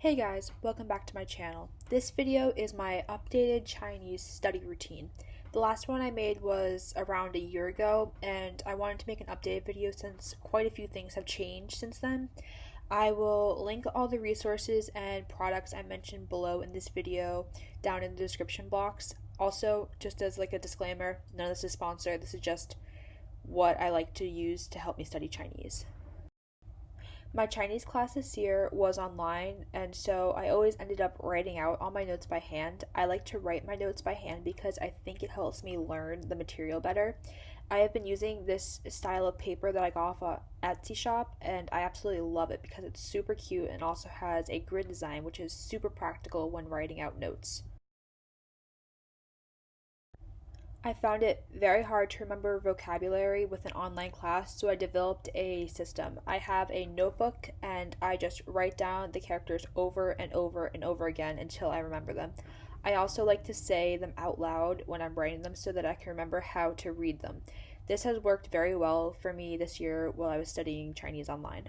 Hey guys, welcome back to my channel. This video is my updated Chinese study routine. The last one I made was around a year ago, and I wanted to make an updated video since quite a few things have changed since then. I will link all the resources and products I mentioned below in this video down in the description box. Also, just as like a disclaimer, none of this is sponsored. This is just what I like to use to help me study Chinese. My Chinese class this year was online, and so I always ended up writing out all my notes by hand. I like to write my notes by hand because I think it helps me learn the material better. I have been using this style of paper that I got off a Etsy shop, and I absolutely love it because it's super cute and also has a grid design, which is super practical when writing out notes. I found it very hard to remember vocabulary with an online class, so I developed a system. I have a notebook and I just write down the characters over and over and over again until I remember them. I also like to say them out loud when I'm writing them so that I can remember how to read them. This has worked very well for me this year while I was studying Chinese online.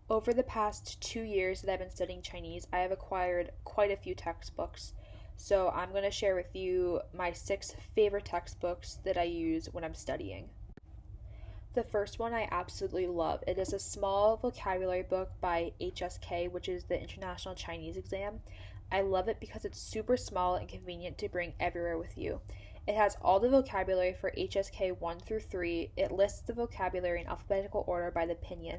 Over the past 2 years that I've been studying Chinese, I have acquired quite a few textbooks. So I'm going to share with you my 6 favorite textbooks that I use when I'm studying. The first one I absolutely love. It is a small vocabulary book by HSK, which is the International Chinese Exam. I love it because it's super small and convenient to bring everywhere with you. It has all the vocabulary for HSK 1 through 3. It lists the vocabulary in alphabetical order by the pinyin.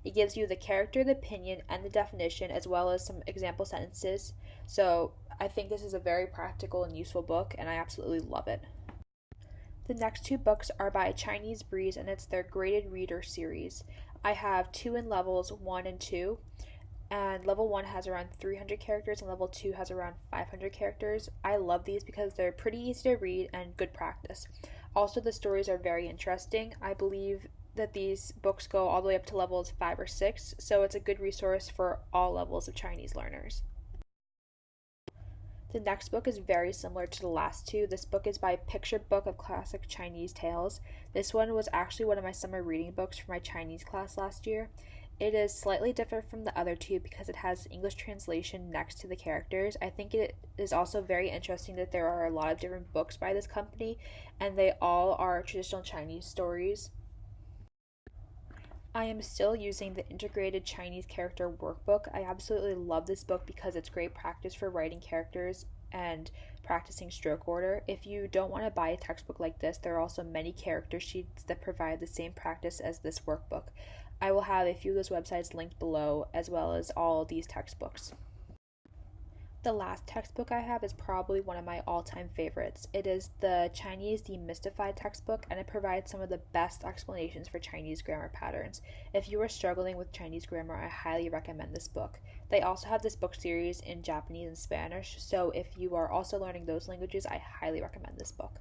It gives you the character, the pinyin, and the definition, as well as some example sentences. So I think this is a very practical and useful book, and I absolutely love it. The next 2 books are by Chinese Breeze, and it's their graded reader series. I have 2 in levels 1 and 2, and level 1 has around 300 characters and level 2 has around 500 characters. I love these because they're pretty easy to read and good practice. Also, the stories are very interesting. I believe that these books go all the way up to levels 5 or 6, so it's a good resource for all levels of Chinese learners. The next book is very similar to the last 2. This book is by Picture Book of Classic Chinese Tales. This one was actually one of my summer reading books for my Chinese class last year. It is slightly different from the other 2 because it has English translation next to the characters. I think it is also very interesting that there are a lot of different books by this company, and they all are traditional Chinese stories. I am still using the Integrated Chinese Character Workbook. I absolutely love this book because it's great practice for writing characters and practicing stroke order. If you don't want to buy a textbook like this, there are also many character sheets that provide the same practice as this workbook. I will have a few of those websites linked below, as well as all these textbooks. The last textbook I have is probably one of my all-time favorites. It is the Chinese Demystified textbook, and it provides some of the best explanations for Chinese grammar patterns. If you are struggling with Chinese grammar, I highly recommend this book. They also have this book series in Japanese and Spanish, so if you are also learning those languages, I highly recommend this book.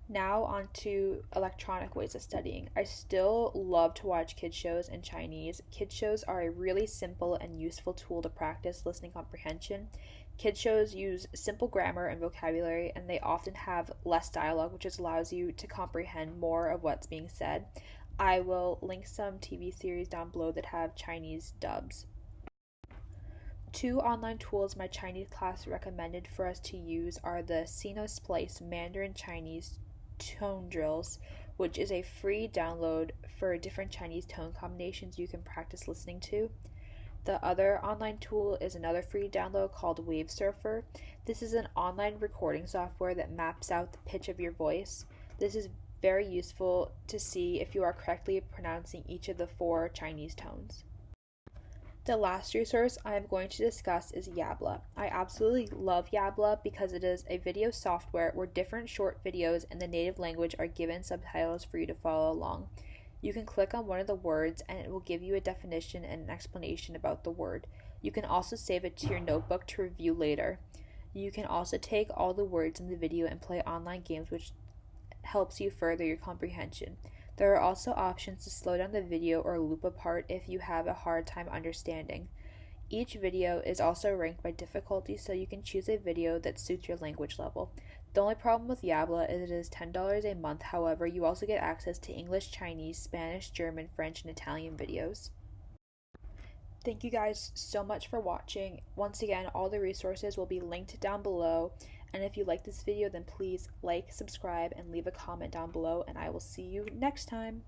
Now on to electronic ways of studying. I still love to watch kids shows in Chinese. Kids shows are a really simple and useful tool to practice listening comprehension. Kids shows use simple grammar and vocabulary, and they often have less dialogue, which just allows you to comprehend more of what's being said. I will link some TV series down below that have Chinese dubs. 2 online tools my Chinese class recommended for us to use are the Sino Splice Mandarin Chinese tone drills, which is a free download for different Chinese tone combinations you can practice listening to. The other online tool is another free download called Wave Surfer. This is an online recording software that maps out the pitch of your voice. This is very useful to see if you are correctly pronouncing each of the 4 Chinese tones. The last resource I am going to discuss is Yabla. I absolutely love Yabla because it is a video software where different short videos in the native language are given subtitles for you to follow along. You can click on one of the words and it will give you a definition and an explanation about the word. You can also save it to your notebook to review later. You can also take all the words in the video and play online games, which helps you further your comprehension. There are also options to slow down the video or loop a part if you have a hard time understanding. Each video is also ranked by difficulty, so you can choose a video that suits your language level. The only problem with Yabla is it is $10 a month. However, you also get access to English, Chinese, Spanish, German, French, and Italian videos. Thank you guys so much for watching. Once again, all the resources will be linked down below. And if you like this video, then please like, subscribe, and leave a comment down below. And I will see you next time.